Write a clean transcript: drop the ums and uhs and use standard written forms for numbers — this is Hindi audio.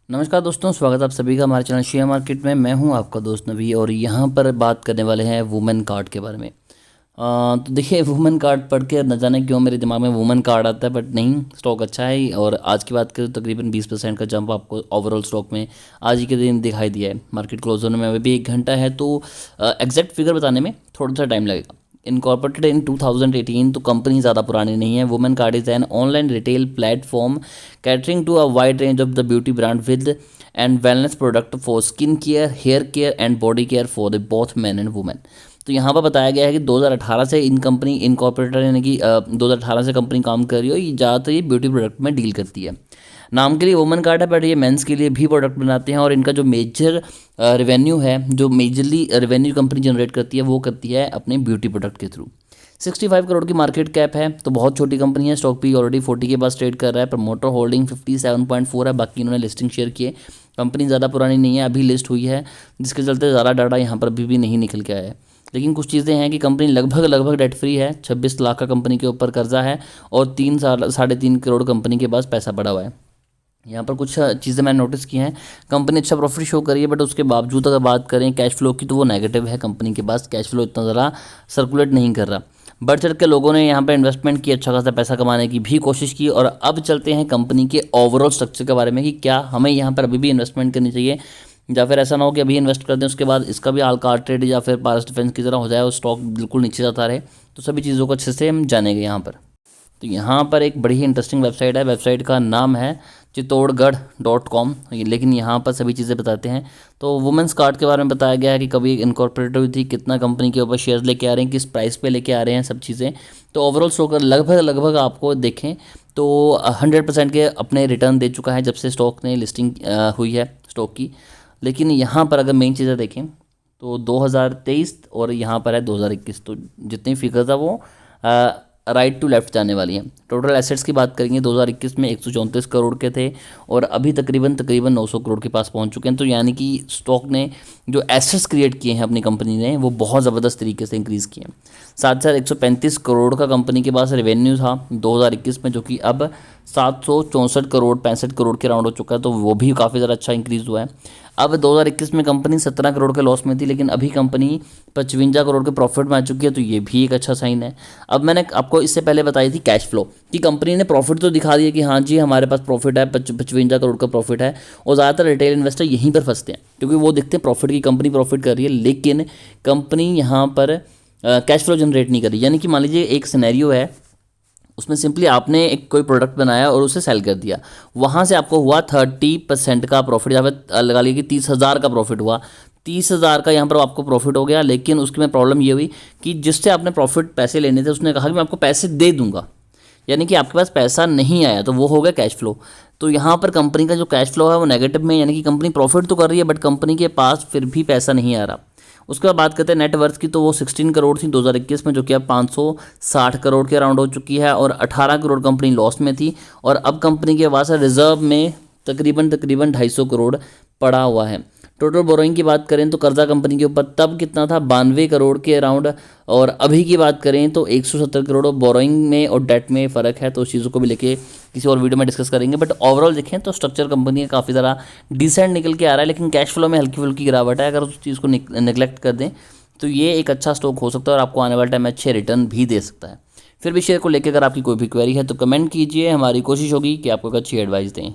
नमस्कार दोस्तों, स्वागत है आप सभी का हमारे चैनल शेयर मार्केट में। मैं हूं आपका दोस्त नवी और यहां पर बात करने वाले हैं वुमेन कार्ड के बारे में। तो देखिए, वुमेन कार्ड पढ़ के न जाने क्यों मेरे दिमाग में वुमेन कार्ड आता है, बट नहीं, स्टॉक अच्छा है। और आज की बात करें तो तकरीबन 20% का जंप आपको ओवरऑल स्टॉक में आज ही के दिन दिखाई दिया है। मार्केट क्लोज होने में अभी भी 1 घंटा है, तो एग्जैक्ट फिगर बताने में थोड़ा सा टाइम लगेगा। इनकॉर्पोरेटेड इन 2018, तो कंपनी ज़्यादा पुरानी नहीं है। Women card is an online retail platform catering to a wide range of the beauty brand with and wellness product for skin care, hair care and body care for the both man and women. तो यहाँ पर बताया गया है कि 2018 से इन कंपनी इनकॉर्पोरेटेड, यानी कि 2018 से कंपनी काम कर रही हो। ये ज़्यादातर ये ब्यूटी प्रोडक्ट में डील करती है। नाम के लिए वुमेन कार्ड है, बट ये मेंस के लिए भी प्रोडक्ट बनाते हैं। और इनका जो मेजर रेवेन्यू है, जो मेजरली रेवेन्यू कंपनी जनरेट करती है, वो करती है अपने ब्यूटी प्रोडक्ट के थ्रू। 65 करोड़ की मार्केट कैप है, तो बहुत छोटी कंपनी है। स्टॉक भी ऑलरेडी 40 के पास ट्रेड कर रहा है। प्रमोटर होल्डिंग 57.4 है, बाकी इन्होंने लिस्टिंग शेयर किए। कंपनी ज़्यादा पुरानी नहीं है, अभी लिस्ट हुई है, जिसके चलते ज़्यादा डाटा यहाँ पर अभी भी नहीं निकल के आया है। लेकिन कुछ चीज़ें हैं कि कंपनी लगभग डेट फ्री है। 26 लाख का कंपनी के ऊपर कर्जा है और 3 करोड़ कंपनी के पास पैसा पड़ा हुआ है। यहाँ पर कुछ चीज़ें मैंने नोटिस की हैं। कंपनी अच्छा प्रॉफिट शो करी है, बट उसके बावजूद अगर बात करें कैश फ्लो की, तो वो नेगेटिव है। कंपनी के पास कैश फ्लो इतना ज़्यादा सर्कुलेट नहीं कर रहा। बढ़ चढ़ के लोगों ने यहाँ पर इन्वेस्टमेंट की, अच्छा खासा पैसा कमाने की भी कोशिश की। और अब चलते हैं कंपनी के ओवरऑल स्ट्रक्चर के बारे में कि क्या हमें यहाँ पर अभी भी इन्वेस्टमेंट करनी चाहिए, या फिर ऐसा ना हो कि अभी इन्वेस्ट कर दें उसके बाद इसका भी हाल कार ट्रेड या फिर पारस डिफेंस की तरह हो जाए और स्टॉक बिल्कुल नीचे जाता रहे। तो सभी चीज़ों को अच्छे से हम जानेंगे यहाँ पर। तो यहाँ पर एक बड़ी ही इंटरेस्टिंग वेबसाइट है। वेबसाइट का नाम है चित्तौड़गढ़.com, लेकिन यहाँ पर सभी चीज़ें बताते हैं। तो वुमेंस कार्ड के बारे में बताया गया है कि कभी इनकॉर्पोरेटेड हुई थी, कितना कंपनी के ऊपर शेयर्स लेके आ रहे हैं, किस प्राइस पे लेके आ रहे हैं, सब चीज़ें। तो ओवरऑल स्टॉक लगभग आपको देखें तो 100% के अपने रिटर्न दे चुका है जब से स्टॉक ने लिस्टिंग हुई है स्टॉक की। लेकिन यहाँ पर अगर मेन चीज़ें देखें तो 2023 और यहाँ पर है 2021, तो जितनी फिगर्स है वो राइट टू लेफ्ट जाने वाली हैं। टोटल एसेट्स की बात करेंगे 2021 में 134 करोड़ के थे और अभी तकरीबन 900 करोड़ के पास पहुंच चुके हैं। तो यानी कि स्टॉक ने जो एसेट्स क्रिएट किए हैं अपनी कंपनी ने, वो बहुत ज़बरदस्त तरीके से इंक्रीज़ किए हैं। साथ साथ 135 करोड़ का कंपनी के पास रेवेन्यू था 2021 में, जो कि अब 764 करोड़ 65 करोड़ के राउंड हो चुका है। तो वो भी काफ़ी ज़्यादा अच्छा इंक्रीज़ हुआ है। अब 2021 में कंपनी 17 करोड़ के लॉस में थी, लेकिन अभी कंपनी 55 करोड़ के प्रॉफिट में आ चुकी है। तो ये भी एक अच्छा साइन है। अब मैंने आपको इससे पहले बताई थी कैश फ्लो कि कंपनी ने प्रॉफिट तो दिखा दिया कि हाँ जी हमारे पास प्रॉफिट है, 55 करोड़ का प्रॉफिट है। और ज़्यादातर रिटेल इन्वेस्टर यहीं पर फंसते हैं, क्योंकि वो देखते हैं प्रॉफिट की कंपनी प्रॉफिट कर रही है, लेकिन कंपनी यहाँ पर कैश फ्लो जनरेट नहीं कर रही। यानी कि मान लीजिए एक सिनेरियो है, उसमें सिंपली आपने एक कोई प्रोडक्ट बनाया और उसे सेल कर दिया, वहाँ से आपको हुआ 30% का प्रॉफिट, या फिर लगा लीजिए कि 30,000 का प्रॉफिट हुआ। 30,000 का यहाँ पर आपको प्रॉफिट हो गया, लेकिन उसकी में प्रॉब्लम ये हुई कि जिससे आपने प्रॉफिट पैसे लेने थे उसने कहा कि मैं आपको पैसे दे दूंगा, यानी कि आपके पास पैसा नहीं आया, तो वो हो गया कैश फ्लो। तो यहाँ पर कंपनी का जो कैश फ्लो है वो नेगेटिव में, यानी कि कंपनी प्रॉफिट तो कर रही है बट कंपनी के पास फिर भी पैसा नहीं आ रहा। उसके बाद बात करते हैं नेटवर्थ की, तो वो 16 करोड़ थी 2021 में, जो कि अब 560 करोड़ के अराउंड हो चुकी है। और 18 करोड़ कंपनी लॉस में थी और अब कंपनी के पास रिजर्व में तकरीबन 250 करोड़ पड़ा हुआ है। टोटल बोरोइंग की बात करें तो कर्जा कंपनी के ऊपर तब कितना था, 92 करोड़ के अराउंड, और अभी की बात करें तो 170 करोड़। बोरोइंग में और डेट में फ़र्क है, तो उस चीज़ों को भी लेके किसी और वीडियो में डिस्कस करेंगे। बट ओवरऑल देखें तो स्ट्रक्चर कंपनी का काफ़ी ज़्यादा डिसेंट निकल के आ रहा है, लेकिन कैश फ्लो में हल्की फुल्की गिरावट है। अगर उस चीज़ को निगलेक्ट कर दें तो ये एक अच्छा स्टॉक हो सकता है और आपको आने वाले टाइम में अच्छे रिटर्न भी दे सकता है। फिर भी शेयर को लेकर अगर आपकी कोई भी क्वेरी है तो कमेंट कीजिए, हमारी कोशिश होगी कि आपको एक अच्छी एडवाइस दें।